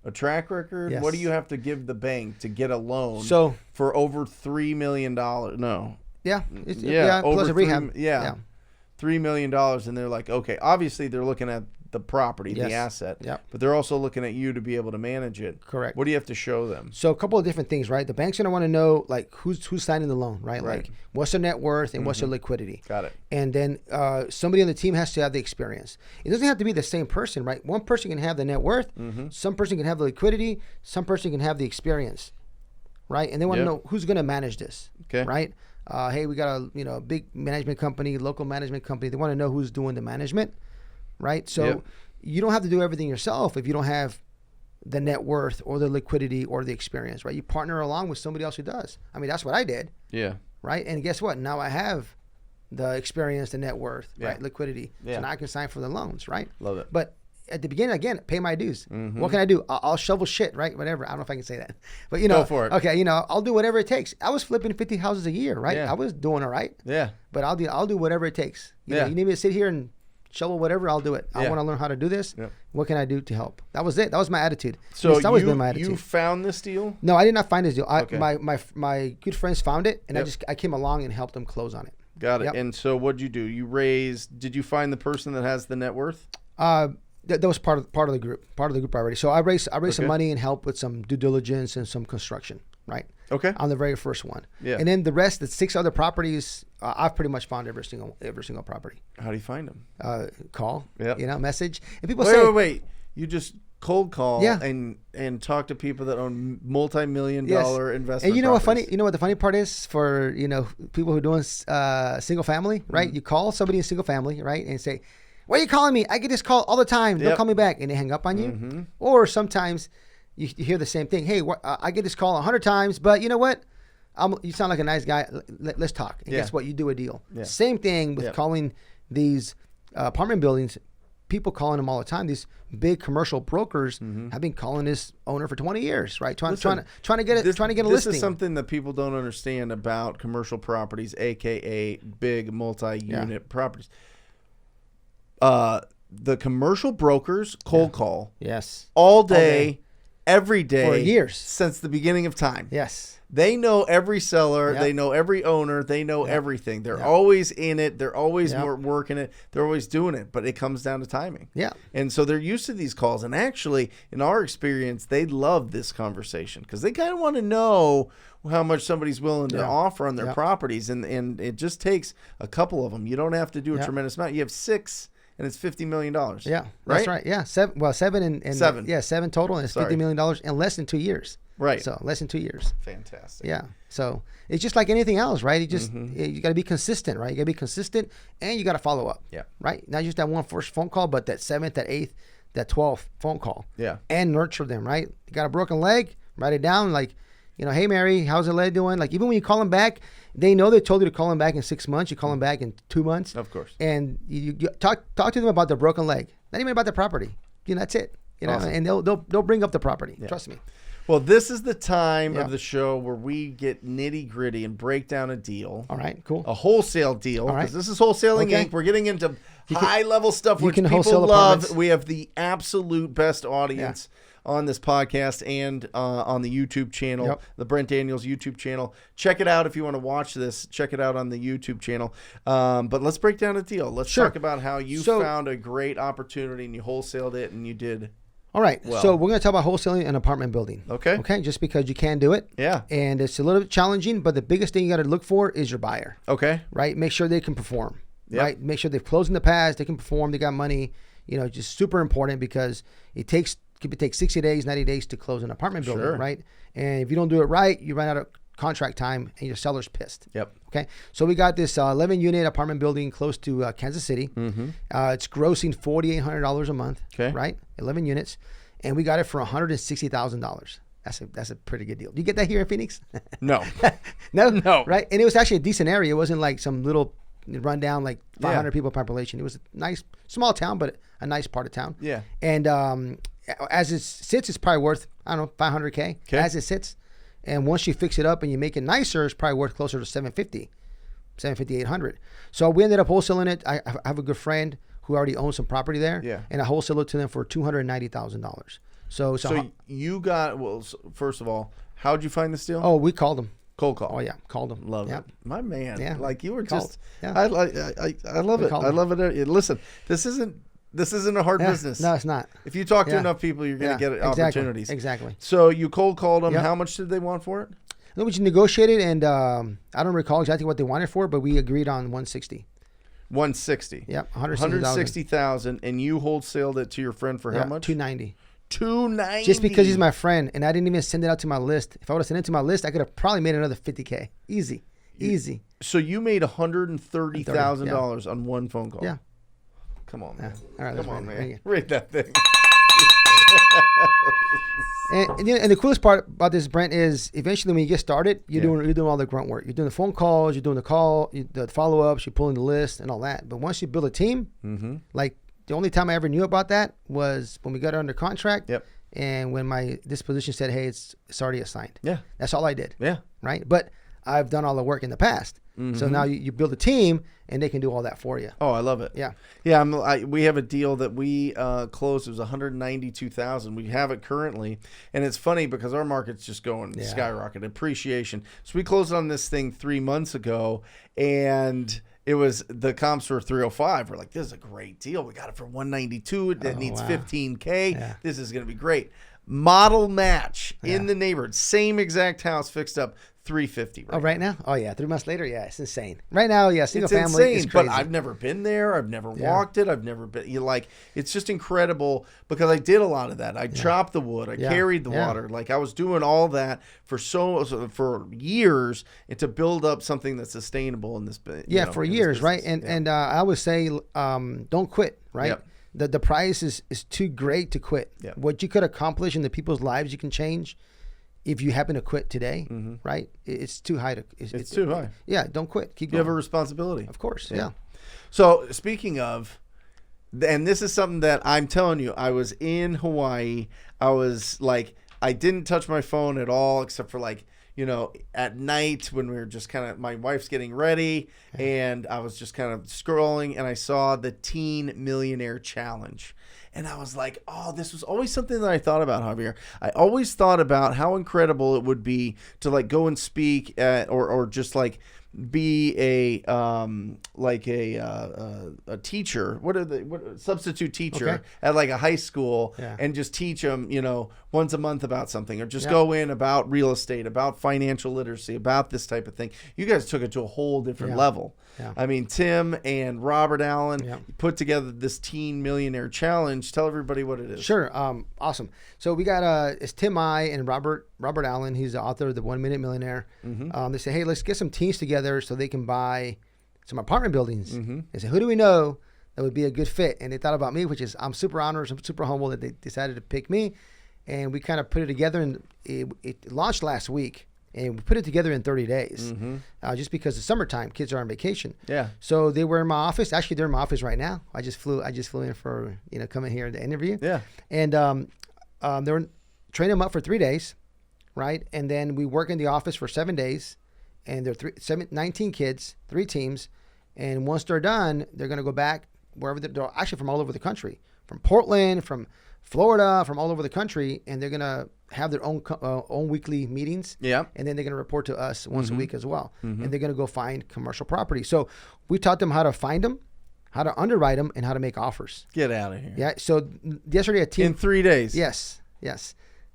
S1: a track record? Yes. What do you have to give the bank to get a loan for over $3 million? No.
S2: Yeah. Plus a rehab.
S1: $3 million. And they're like, okay, obviously they're looking at the property, the asset, but they're also looking at you to be able to manage it.
S2: Correct.
S1: What do you have to show them?
S2: So a couple of different things, right? The bank's going to want to know, like, who's signing the loan, right? Like, what's their net worth and what's their liquidity?
S1: Got it.
S2: And then somebody on the team has to have the experience. It doesn't have to be the same person, right? One person can have the net worth, some person can have the liquidity, some person can have the experience, right? And they want to know who's going to manage this, right? Hey, we got a big management company, local management company. They want to know who's doing the management. Right. So you don't have to do everything yourself if you don't have the net worth or the liquidity or the experience, right? You partner along with somebody else who does. I mean, that's what I did.
S1: Yeah.
S2: Right. And guess what? Now I have the experience, the net worth, right? Liquidity.
S1: Yeah.
S2: So now I can sign for the loans, right?
S1: Love it.
S2: But at the beginning, again, pay my dues. What can I do? I'll shovel shit, right? Whatever. I don't know if I can say that, but
S1: Go for it.
S2: Okay, I'll do whatever it takes. I was flipping 50 houses a year, right?
S1: Yeah.
S2: I was doing all right.
S1: Yeah.
S2: But I'll do whatever it takes. You
S1: Yeah.
S2: know, you need me to sit here and shovel whatever, I'll do it. I
S1: Yeah.
S2: want to learn how to do this.
S1: Yeah.
S2: What can I do to help? That was it. That was my attitude.
S1: So
S2: It's always been my attitude.
S1: you found this deal?
S2: No, I did not find this deal.
S1: Okay.
S2: My good friends found it, and
S1: Yep.
S2: I came along and helped them close on it.
S1: Got it.
S2: Yep.
S1: And so what'd you do? Did you find the person that has the net worth?
S2: That was part of the group already. So I raised some
S1: Okay.
S2: money and helped with some due diligence and some construction, right?
S1: Okay.
S2: On the very first one.
S1: Yeah.
S2: And then the rest, the 6 other properties, I've pretty much found every single property.
S1: How do you find them?
S2: Call,
S1: Yep.
S2: message, and people
S1: Wait. You just cold call
S2: Yeah.
S1: and talk to people that own multi-million-dollar investment
S2: And you know
S1: properties.
S2: what the funny part is for people who are doing single family, right? You call somebody in single family, right, and say, "Why are you calling me? I get this call all the time. Don't
S1: Yep.
S2: call me back," and they hang up on you. Or sometimes you hear the same thing. "Hey, I get this call 100 times, but you know what? You sound like a nice guy. Let's talk." And
S1: Yeah.
S2: guess what? You do a deal.
S1: Yeah.
S2: Same thing with
S1: Yeah.
S2: calling these apartment buildings. People calling them all the time. These big commercial brokers have been calling this owner for 20 years, right? Trying to get a listing.
S1: This is something that people don't understand about commercial properties, aka big multi-unit properties. The commercial brokers cold call
S2: Yes.
S1: all day, every day
S2: For years.
S1: since the beginning of time.
S2: Yes.
S1: They know every seller.
S2: Yep.
S1: They know every owner. They know everything. They're
S2: Yep.
S1: always in it. They're always
S2: Yep.
S1: working it. They're always doing it. But it comes down to timing.
S2: Yeah.
S1: And so they're used to these calls. And actually, in our experience, they love this conversation because they kind of want to know how much somebody's willing to
S2: Yeah.
S1: offer on their
S2: Yeah.
S1: properties. And it just takes a couple of them. You don't have to do a
S2: Yeah.
S1: tremendous amount. You have 6, and it's $50 million.
S2: Yeah,
S1: right?
S2: that's right. Yeah, seven and
S1: 7.
S2: Yeah, 7 total, and it's
S1: Sorry.
S2: $50 million in less than 2 years.
S1: Right.
S2: So less than 2 years.
S1: Fantastic.
S2: Yeah. So it's just like anything else, right? You got to be consistent, right? You got to be consistent, and you got to follow up.
S1: Yeah.
S2: Right. Not just that one first phone call, but that 7th, that 8th, that 12th phone call.
S1: Yeah.
S2: And nurture them, right? You got a broken leg, write it down. Like, hey Mary, how's the leg doing? Like, even when you call them back, they know they told you to call them back in 6 months. You call them back in 2 months.
S1: Of course.
S2: And you talk to them about the broken leg, not even about the property. That's it.
S1: Awesome.
S2: And they'll bring up the property. Trust me.
S1: Well, this is the time
S2: Yeah.
S1: of the show where we get nitty gritty and break down a deal.
S2: All right, cool.
S1: A wholesale deal,
S2: right.
S1: because this is Wholesaling
S2: Okay.
S1: Inc. We're getting into high level stuff
S2: you
S1: which
S2: can
S1: people
S2: wholesale
S1: love.
S2: apartments.
S1: We have the absolute best audience on this podcast and on the YouTube channel,
S2: Yep.
S1: the Brent Daniels YouTube channel. Check it out if you want to watch this. Check it out on the YouTube channel. But let's break down a deal. Let's
S2: Sure.
S1: talk about how you
S2: So-
S1: found a great opportunity and you wholesaled it and you did.
S2: All right.
S1: Well.
S2: So we're going to talk about wholesaling an apartment building.
S1: Okay.
S2: Okay. Just because you can do it.
S1: Yeah.
S2: And it's a little bit challenging, but the biggest thing you got to look for is your buyer,
S1: Okay.
S2: right? Make sure they can perform,
S1: Yep.
S2: right? Make sure they've closed in the past, they can perform, they got money, just super important because it could take 60 days, 90 days to close an apartment building,
S1: Sure.
S2: right? And if you don't do it right, you run out of contract time and your seller's pissed.
S1: Yep.
S2: Okay, so we got this 11-unit apartment building close to Kansas City. It's grossing $4,800 a month.
S1: Okay.
S2: Right, 11 units, and we got it for $160,000. That's a pretty good deal. Do you get that here in Phoenix?
S1: No.
S2: No, right? And it was actually a decent area. It wasn't like some little rundown like 500
S1: Yeah.
S2: people population. It was a nice small town, but a nice part of town.
S1: Yeah.
S2: And as it sits, it's probably worth $500K
S1: Okay.
S2: as it sits. And once you fix it up and you make it nicer, it's probably worth closer to $750, $800. So we ended up wholesaling it. I have a good friend who already owns some property there.
S1: Yeah.
S2: And I wholesale it to them for $290,000. So
S1: you got, first of all, how'd you find this deal?
S2: oh, we called them.
S1: Cold call.
S2: Oh yeah, called them.
S1: Love
S2: yeah.
S1: it. My man.
S2: Yeah.
S1: Like you were
S2: Called.
S1: just,
S2: Yeah.
S1: I love
S2: We
S1: it.
S2: called
S1: I
S2: them.
S1: love it. Listen, this isn't a hard
S2: Yeah.
S1: business.
S2: No, it's not.
S1: If you talk to
S2: Yeah.
S1: enough people, you're going to
S2: Yeah,
S1: get
S2: exactly.
S1: opportunities.
S2: Exactly.
S1: So you cold called them.
S2: Yep.
S1: How much did they want for it?
S2: Then we just negotiated, and I don't recall exactly what they wanted for it, but we agreed on 160.
S1: 160.
S2: Yep,
S1: 160,000, and you wholesaled it to your friend for how much?
S2: 290.
S1: 290.
S2: Just because he's my friend, and I didn't even send it out to my list. If I would have sent it to my list, I could have probably made another 50K. Easy.
S1: So you made $130,000 on one phone call.
S2: Yeah.
S1: Come on,
S2: Yeah.
S1: man.
S2: All right,
S1: Come on,
S2: bring
S1: man.
S2: it.
S1: Read that thing.
S2: And the coolest part about this, Brent, is eventually when you get started, you're doing all the grunt work. You're doing the phone calls, you're doing the follow ups, you're pulling the list and all that. But once you build a team, like the only time I ever knew about that was when we got under contract.
S1: Yep.
S2: And when my disposition said, "Hey, it's already assigned."
S1: Yeah.
S2: That's all I did.
S1: Yeah.
S2: Right. But I've done all the work in the past. So now you build a team and they can do all that for you.
S1: Oh, I love it.
S2: Yeah.
S1: Yeah. We have a deal that we closed. It was $192,000. We have it currently. And it's funny because our market's just going skyrocket appreciation. So we closed on this thing 3 months ago, and it was the comps were 305. We're like, this is a great deal. We got it for 192. It needs $15K.
S2: Yeah.
S1: This is going to be great. Model match in the neighborhood. Same exact house fixed up. 350
S2: right now? Oh yeah, 3 months later, yeah, it's insane. Right now, yeah, single
S1: it's
S2: family
S1: insane,
S2: is crazy.
S1: but I've never been there. I've never walked it. I've never been. It's just incredible because I did a lot of that. I chopped the wood. I carried the water. Like I was doing all that for years, and to build up something that's sustainable in this.
S2: For years, right? And I would say, don't quit, right?
S1: Yep.
S2: The price is too great to quit.
S1: Yep.
S2: What you could accomplish in the people's lives you can change. If you happen to quit today, right? It's too high. It's
S1: too high.
S2: Yeah, don't quit. Keep going.
S1: You have a responsibility.
S2: Of course, yeah.
S1: So speaking of, and this is something that I'm telling you, I was in Hawaii. I was like, I didn't touch my phone at all except for at night when we were just kind of, my wife's getting ready and I was just kind of scrolling and I saw the Teen Millionaire Challenge. And I was like, oh, this was always something that I thought about, Javier. I always thought about how incredible it would be to go and speak or just be a teacher. Substitute teacher at a high school and just teach them, once a month about something, or just go in about real estate, about financial literacy, about this type of thing. You guys took it to a whole different level. Yeah. I mean, Tim and Robert Allen put together this Teen Millionaire Challenge. Tell everybody what it is.
S2: Sure. Awesome. So we got it's Tim I and Robert Allen. He's the author of the 1 Minute Millionaire. They say, hey, let's get some teens together so they can buy some apartment buildings. They say, who do we know that would be a good fit? And they thought about me, which is I'm super honored, I'm super humble that they decided to pick me. And we kind of put it together, and it launched last week. And we put it together in 30 days, just because it's summertime, kids are on vacation. Yeah. So they were in my office. Actually, they're in my office right now. I just flew in for coming here to interview. Yeah. And they were train them up for 3 days, right? And then we work in the office for 7 days, and they're 19 kids, 3 teams, and once they're done, they're gonna go back wherever they're actually from all over the country, from Portland, from Florida, from all over the country, and they're gonna have their own weekly meetings. Yeah. And then they're gonna report to us once a week as well. And they're gonna go find commercial property. So we taught them how to find them, how to underwrite them, and how to make offers.
S1: Get out of here.
S2: Yeah. So yesterday a team
S1: in 3 days.
S2: Yes.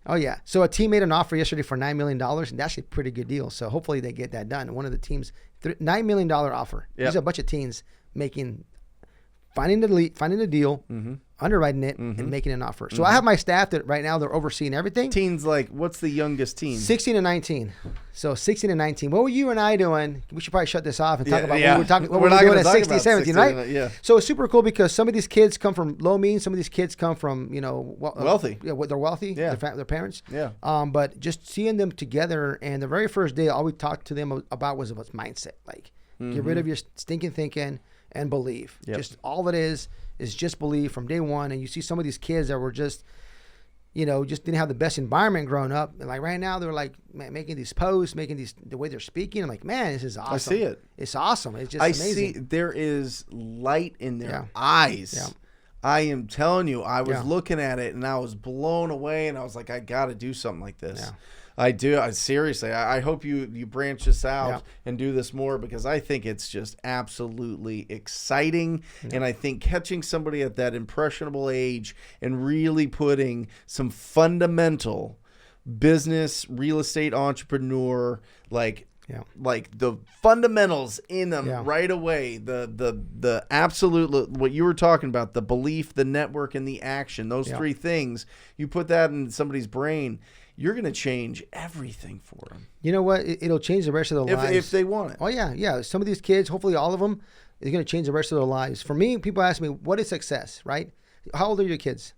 S2: Oh yeah. So a team made an offer yesterday for $9 million, and that's a pretty good deal. So hopefully they get that done. And one of the teams, $9 million offer. Yep. These are a bunch of teens finding the deal, underwriting it, and making an offer. So I have my staff that right now they're overseeing everything.
S1: Teens, what's the youngest teen?
S2: 16 and 19. So 16 and 19. What were you and I doing? We should probably shut this off and talk about what we're doing at 16, 17, right? Yeah. So it's super cool because some of these kids come from low means. Some of these kids come from,
S1: wealthy.
S2: Yeah, they're wealthy.
S1: Yeah.
S2: Their parents.
S1: Yeah.
S2: But just seeing them together, and the very first day, all we talked to them about was mindset. Get rid of your stinking thinking and believe. Yep. Just all it is just believe from day one. And you see some of these kids that were just didn't have the best environment growing up. And right now they're making these posts, the way they're speaking. I'm like, man, this is awesome.
S1: I see it.
S2: It's awesome. It's just amazing. I see
S1: there is light in their eyes. Yeah. I am telling you, I was looking at it and I was blown away, and I was like, I got to do something like this. Yeah. I do. Seriously, I hope you branch this out and do this more, because I think it's just absolutely exciting. Yeah. And I think catching somebody at that impressionable age and really putting some fundamental business, real estate entrepreneur, like the fundamentals in them right away, the absolute, what you were talking about, the belief, the network, and the action, those 3 things, you put that in somebody's brain, you're going to change everything for them. You know what? It'll change the rest of their lives. If they want it. Oh, yeah. Some of these kids, hopefully all of them, is going to change the rest of their lives. For me, people ask me, what is success, right? How old are your kids?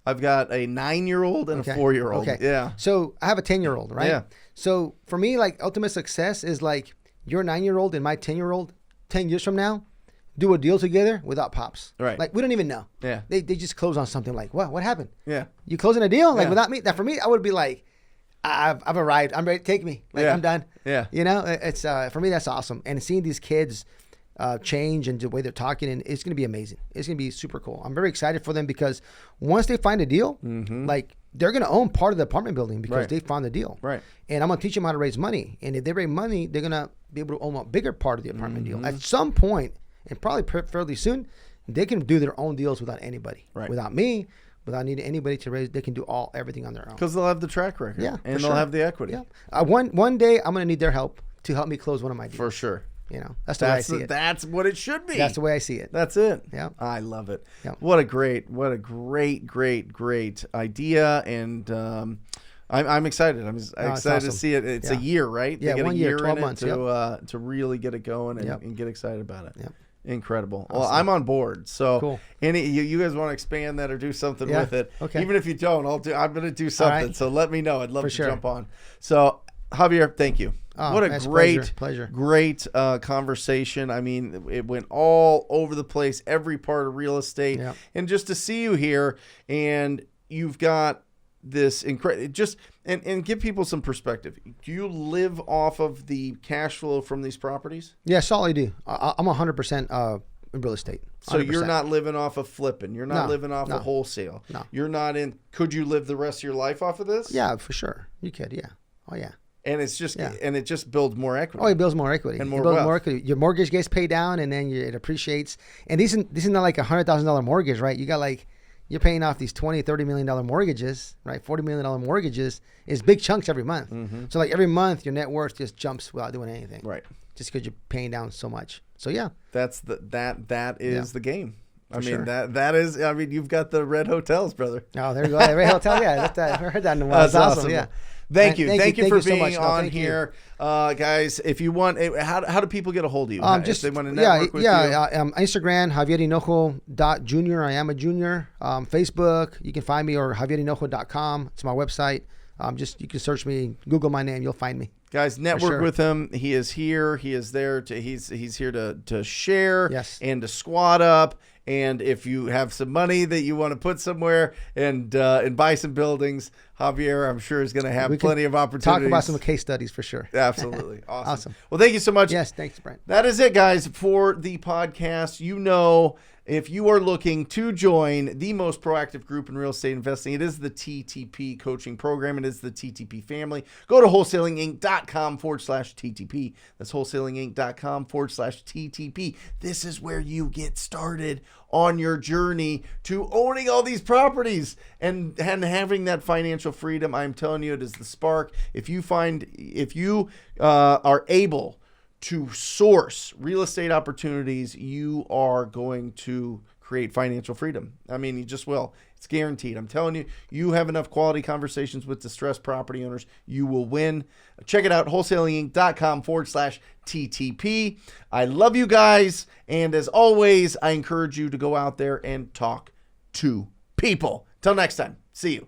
S1: I've got a 9-year-old and a 4-year-old.
S2: Okay.
S1: Yeah.
S2: So I have a 10-year-old, right?
S1: Yeah.
S2: So for me, like ultimate success is like your 9-year-old and my 10-year-old 10 years from now do a deal together without pops.
S1: Right.
S2: Like we don't even know.
S1: Yeah.
S2: They just close on something like, what happened?
S1: Yeah.
S2: You closing a deal? Like
S1: Yeah.
S2: without me? That for me, I would be like, I've arrived. I'm ready. Take me. Like
S1: Yeah.
S2: I'm done.
S1: Yeah.
S2: You know, it's for me, that's awesome. And seeing these kids change and the way they're talking, and it's going to be amazing. It's going to be super cool. I'm very excited for them because once they find a deal, like they're going to own part of the apartment building because they found the deal.
S1: Right.
S2: And I'm going to teach them how to raise money. And if they raise money, they're going to be able to own a bigger part of the apartment deal. At some point, and probably fairly soon, they can do their own deals without anybody.
S1: Right.
S2: Without me, without needing anybody to raise. They can do everything on their own.
S1: Because they'll have the track record.
S2: Yeah,
S1: And
S2: for
S1: they'll
S2: sure.
S1: have the equity.
S2: Yeah. One day, I'm going to need their help to help me close one of my deals.
S1: For sure.
S2: You know, that's the way I see it.
S1: That's what it should be.
S2: That's the way I see it.
S1: That's it.
S2: Yeah.
S1: I love it.
S2: Yeah.
S1: What a great idea. And I'm excited. I'm excited to
S2: awesome.
S1: see it. It's a
S2: Yeah.
S1: year, right?
S2: Yeah,
S1: They get
S2: 1
S1: a
S2: year,
S1: year
S2: 12
S1: in
S2: months,
S1: it to really get it going and,
S2: Yep.
S1: and get excited about it.
S2: Yep.
S1: Incredible. Well, I'm on board. So
S2: Cool.
S1: you guys want to expand that or do something
S2: Yeah.
S1: with it.
S2: Okay.
S1: Even if you don't, I'm going to do something.
S2: right.
S1: So let me know. I'd love
S2: For
S1: to
S2: sure.
S1: jump on. So Javier, thank you.
S2: Oh,
S1: What a
S2: that's
S1: great
S2: pleasure.
S1: conversation. I mean, it went all over the place, every part of real estate.
S2: Yep.
S1: And just to see you here and you've got this incredible, just, and give people some perspective. Do you live off of the cash flow from these properties?
S2: Yes, all I do. I'm 100% in real estate. 100%.
S1: So you're not living off of flipping. You're not
S2: No,
S1: living off
S2: no.
S1: of wholesale.
S2: No.
S1: You're not in. Could you live the rest of your life off of this?
S2: Yeah, for sure. You could, yeah. Oh, yeah.
S1: And it's just,
S2: Yeah.
S1: and it just builds more equity.
S2: Oh, it builds more equity.
S1: And
S2: It
S1: more
S2: builds
S1: wealth.
S2: equity. Your mortgage gets paid down, and then it appreciates. And this is not like $100,000 mortgage, right? You got like, you're paying off these $20, $30 million mortgages, right? $40 million mortgages is big chunks every month. So like every month, your net worth just jumps without doing anything.
S1: Right.
S2: Just because you're paying down so much. So yeah.
S1: That is the game. I mean,
S2: sure.
S1: that is, I mean, you've got the red hotels, brother.
S2: Oh, there you go. Red Hotel. Yeah, I heard that in a while.
S1: That's
S2: That's awesome.
S1: awesome.
S2: Yeah.
S1: Thank you for
S2: so
S1: being
S2: much. No,
S1: on
S2: thank you.
S1: here, guys. If you want, how do people get a hold of you? If
S2: Just
S1: they want to network with you.
S2: Instagram JavierHinojo.junior. I am a junior. Facebook, you can find me, or JavierHinojo.com. It's my website. You can search me, Google my name, you'll find me.
S1: Guys, network
S2: sure.
S1: with him. He is here. He is there to. He's here to share
S2: Yes.
S1: and to squat up. And if you have some money that you want to put somewhere and buy some buildings, Javier, I'm sure is going to have
S2: We can
S1: plenty of opportunities.
S2: Talk about some case studies for sure.
S1: Absolutely. Awesome.
S2: Awesome.
S1: Well, thank you so much.
S2: Yes, thanks, Brent.
S1: That is it, guys, for the podcast. You know, if you are looking to join the most proactive group in real estate investing, it is the TTP coaching program. It is the TTP family. Go to wholesalinginc.com/TTP. That's wholesalinginc.com/TTP. This is where you get started on your journey to owning all these properties and having that financial freedom. I'm telling you, it is the spark. If you are able to source real estate opportunities, you are going to create financial freedom. I mean, you just will. It's guaranteed. I'm telling you, you have enough quality conversations with distressed property owners, you will win. Check it out, wholesalinginc.com/TTP. I love you guys. And as always, I encourage you to go out there and talk to people. Till next time, see you.